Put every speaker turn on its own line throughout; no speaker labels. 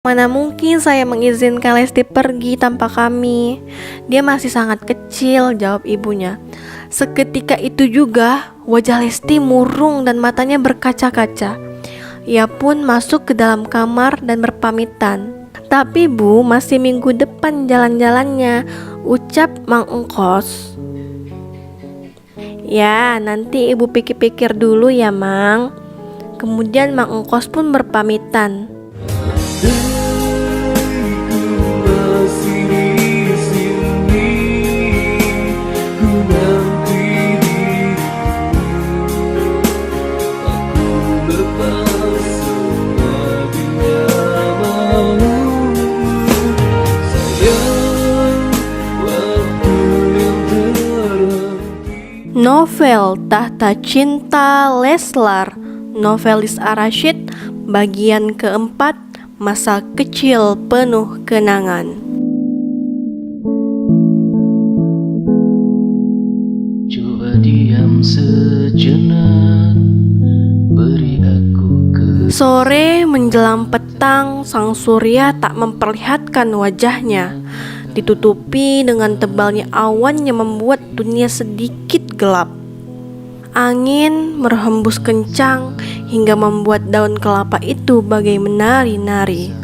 Mana mungkin saya mengizinkan Lesti pergi tanpa kami. Dia masih sangat kecil, jawab ibunya. Seketika itu juga wajah Lesti murung dan matanya berkaca-kaca. Ia pun masuk ke dalam kamar dan berpamitan. Tapi Bu, masih minggu depan jalan-jalannya, ucap Mang Engkos. Ya, nanti ibu pikir-pikir dulu ya Mang. Kemudian Mang Engkos pun berpamitan. Novel Tahta Cinta Leslar, novelis Ar-Rasyid, bagian keempat, masa kecil penuh kenangan.
Coba diam sejenak, beri aku ke...
Sore menjelang petang, sang surya tak memperlihatkan wajahnya. Ditutupi dengan tebalnya awan yang membuat dunia sedikit gelap. Angin merhembus kencang hingga membuat daun kelapa itu bagai menari-nari.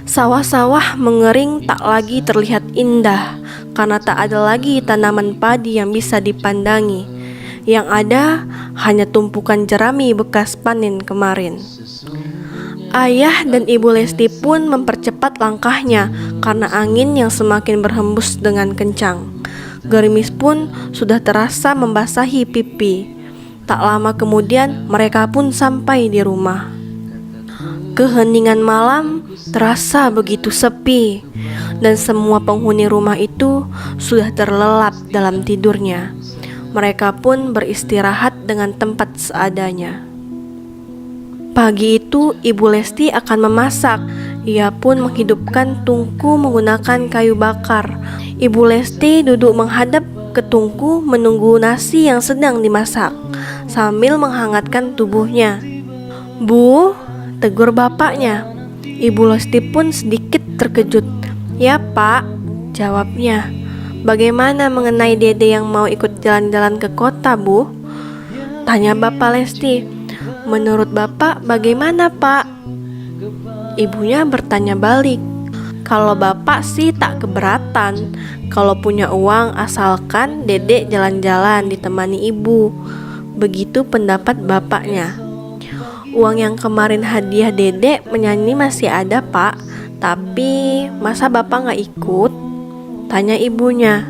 Sawah-sawah mengering tak lagi terlihat indah karena tak ada lagi tanaman padi yang bisa dipandangi. Yang ada hanya tumpukan jerami bekas panen kemarin. Ayah dan Ibu Lesti pun mempercepat langkahnya karena angin yang semakin berhembus dengan kencang. Gerimis pun sudah terasa membasahi pipi. Tak lama kemudian mereka pun sampai di rumah. Keheningan malam terasa begitu sepi dan semua penghuni rumah itu sudah terlelap dalam tidurnya. Mereka pun beristirahat dengan tempat seadanya. Pagi itu Ibu Lesti akan memasak. Ia pun menghidupkan tungku menggunakan kayu bakar. Ibu Lesti duduk menghadap ke tungku menunggu nasi yang sedang dimasak sambil menghangatkan tubuhnya. Bu, tegur bapaknya. Ibu Lesti pun sedikit terkejut. Ya Pak, jawabnya. Bagaimana mengenai Dede yang mau ikut jalan-jalan ke kota, Bu? Tanya Bapak Lesti. Menurut Bapak bagaimana Pak? Ibunya bertanya balik. Kalau Bapak sih tak keberatan. Kalau punya uang asalkan Dedek jalan-jalan ditemani ibu. Begitu pendapat bapaknya. Uang yang kemarin hadiah Dedek menyanyi masih ada Pak. Tapi masa Bapak gak ikut? Tanya ibunya.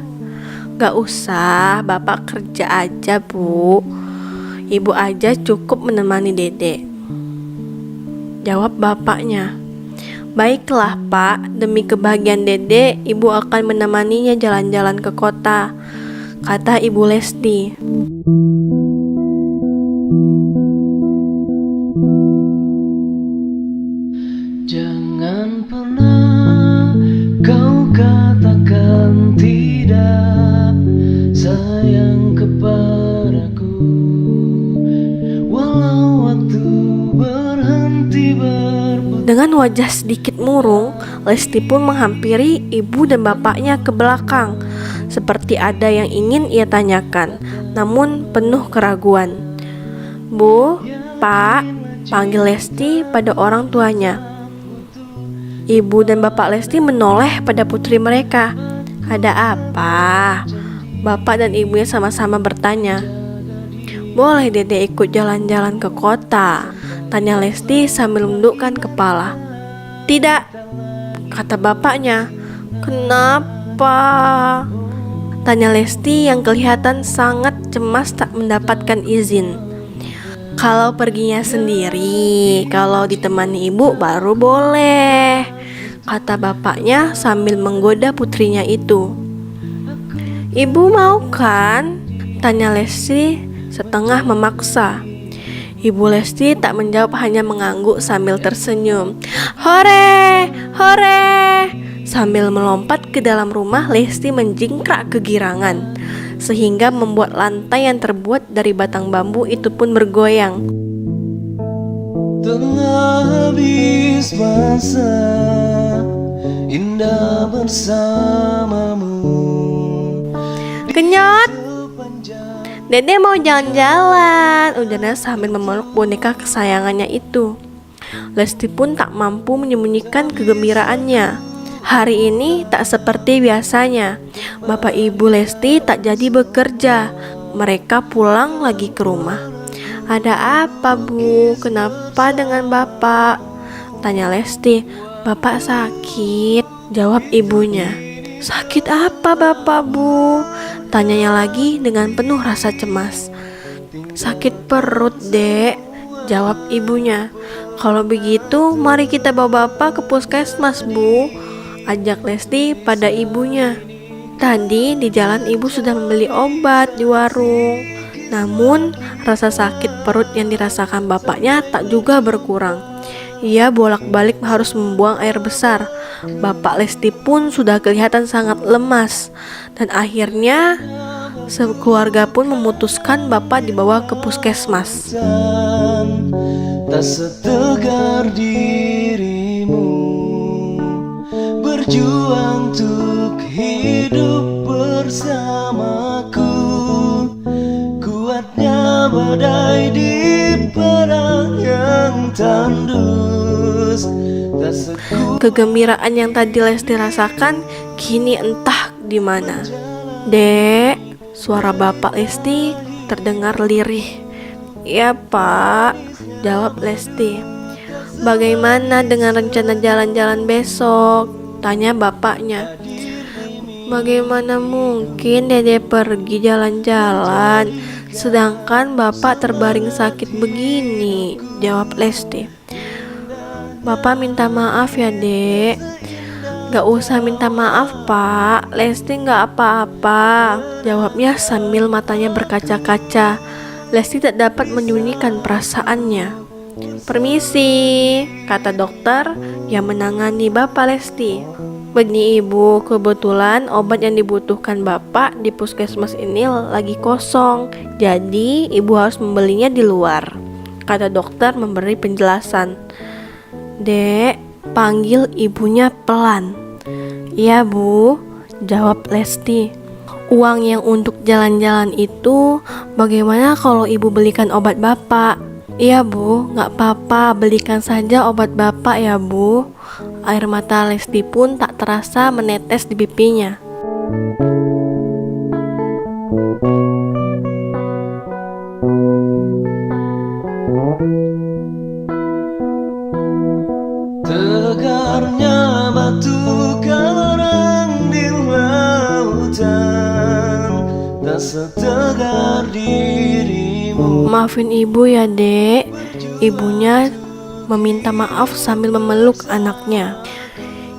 Gak usah, Bapak kerja aja Bu. Ibu aja cukup menemani Dedek, jawab bapaknya. Baiklah Pak, demi kebahagiaan Dedek, Ibu akan menemaninya jalan-jalan ke kota, kata Ibu Lesti.
Jangan pernah kau katakan tidak sayang kepadaku.
Dengan wajah sedikit murung, Lesti pun menghampiri ibu dan bapaknya ke belakang, seperti ada yang ingin ia tanyakan, namun penuh keraguan. Bu, Pak, panggil Lesti pada orang tuanya. Ibu dan bapak Lesti menoleh pada putri mereka. Ada apa? Bapak dan ibunya sama-sama bertanya. Boleh Dede ikut jalan-jalan ke kota? Tanya Lesti sambil menundukkan kepala. Tidak, kata bapaknya. Kenapa? Tanya Lesti yang kelihatan sangat cemas tak mendapatkan izin. Kalau perginya sendiri, kalau ditemani ibu baru boleh, kata bapaknya sambil menggoda putrinya itu. Ibu mau kan? Tanya Lesti setengah memaksa. Ibu Lesti tak menjawab, hanya mengangguk sambil tersenyum. Hore, hore! Sambil melompat ke dalam rumah, Lesti menjingkrak kegirangan, sehingga membuat lantai yang terbuat dari batang bambu itu pun bergoyang.
Telah habis masa indah bersamamu.
Kenyot, Dede mau jalan-jalan, ujarnya sambil memeluk boneka kesayangannya itu. Lesti pun tak mampu menyembunyikan kegembiraannya. Hari ini tak seperti biasanya. Bapak Ibu Lesti tak jadi bekerja. Mereka pulang lagi ke rumah. Ada apa, Bu? Kenapa dengan Bapak? Tanya Lesti. Bapak sakit, jawab ibunya. Sakit apa Bapak, Bu? Tanyanya lagi dengan penuh rasa cemas. Sakit perut, Dek, jawab ibunya. Kalau begitu, mari kita bawa Bapak ke puskesmas, Bu, ajak Lesti pada ibunya. Tadi di jalan ibu sudah membeli obat di warung. Namun, rasa sakit perut yang dirasakan bapaknya tak juga berkurang. Ia bolak-balik harus membuang air besar. Bapak Lesti pun sudah kelihatan sangat lemas. Dan akhirnya sekeluarga pun memutuskan Bapak dibawa ke puskesmas.
Tak setegar dirimu, berjuang untuk hidup bersamaku. Kuatnya badai di perang yang tandus.
Kegembiraan yang tadi Lesti rasakan kini entah di mana. Dek, suara Bapak Lesti terdengar lirih. Ya Pak, jawab Lesti. Bagaimana dengan rencana jalan-jalan besok? Tanya bapaknya. Bagaimana mungkin Dede pergi jalan-jalan sedangkan Bapak terbaring sakit begini? Jawab Lesti. Bapak minta maaf ya, Dek. Gak usah minta maaf, Pak. Lesti gak apa-apa, jawabnya sambil matanya berkaca-kaca. Lesti tak dapat menyembunyikan perasaannya. Permisi, kata dokter yang menangani Bapak Lesti. Begini Ibu, kebetulan obat yang dibutuhkan Bapak di puskesmas ini lagi kosong. Jadi Ibu harus membelinya di luar, kata dokter memberi penjelasan. Dek, panggil ibunya pelan. Iya Bu, jawab Lesti. Uang yang untuk jalan-jalan itu bagaimana kalau Ibu belikan obat Bapak? Iya Bu, gak apa-apa, belikan saja obat Bapak ya Bu. Air mata Lesti pun tak terasa menetes di pipinya.
Tegarnya batu karang di lautan, tak setegar dirimu.
Maafin Ibu ya Dek. Ibunya meminta maaf sambil memeluk anaknya.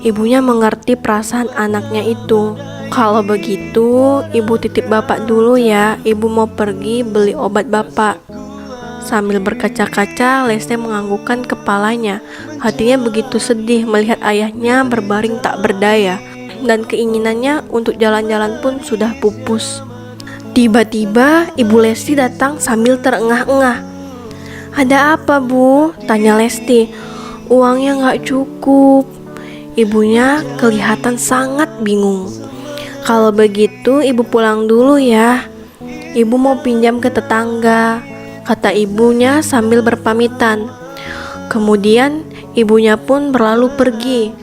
Ibunya mengerti perasaan anaknya itu. Kalau begitu, Ibu titip Bapak dulu ya. Ibu mau pergi beli obat Bapak. Sambil berkaca-kaca, Lesti menganggukkan kepalanya. Hatinya begitu sedih melihat ayahnya berbaring tak berdaya, dan keinginannya untuk jalan-jalan pun sudah pupus. Tiba-tiba Ibu Lesti datang sambil terengah-engah. Ada apa Bu? Tanya Lesti. Uangnya gak cukup. Ibunya kelihatan sangat bingung. Kalau begitu Ibu pulang dulu ya. Ibu mau pinjam ke tetangga, kata ibunya sambil berpamitan. Kemudian ibunya pun berlalu pergi.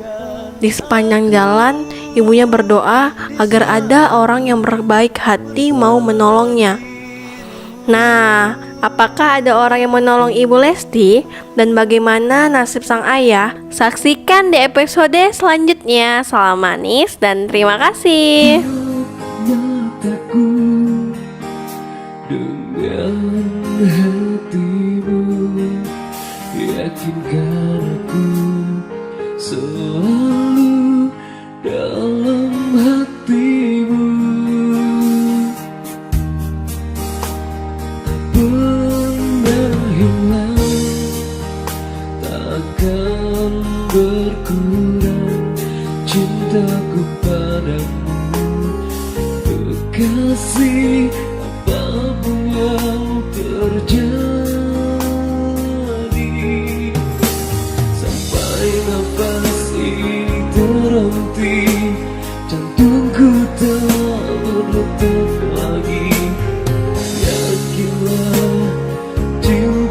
Di sepanjang jalan, ibunya berdoa agar ada orang yang berbaik hati mau menolongnya. Nah, apakah ada orang yang menolong Ibu Lesti? Dan bagaimana nasib sang ayah? Saksikan di episode selanjutnya. Salam manis dan terima kasih.
Mataku dengan hatimu, yakinkan aku selalu dalam hatimu. Pernah hilang, takkan berkurang cintaku padamu. Kekasih, apapun yang terjadi, sampai nafas ini terhenti.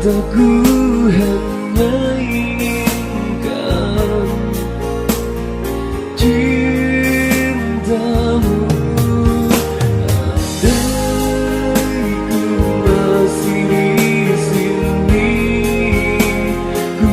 mataku hanya inginkan cintamu. Andai ku masih di sini, ku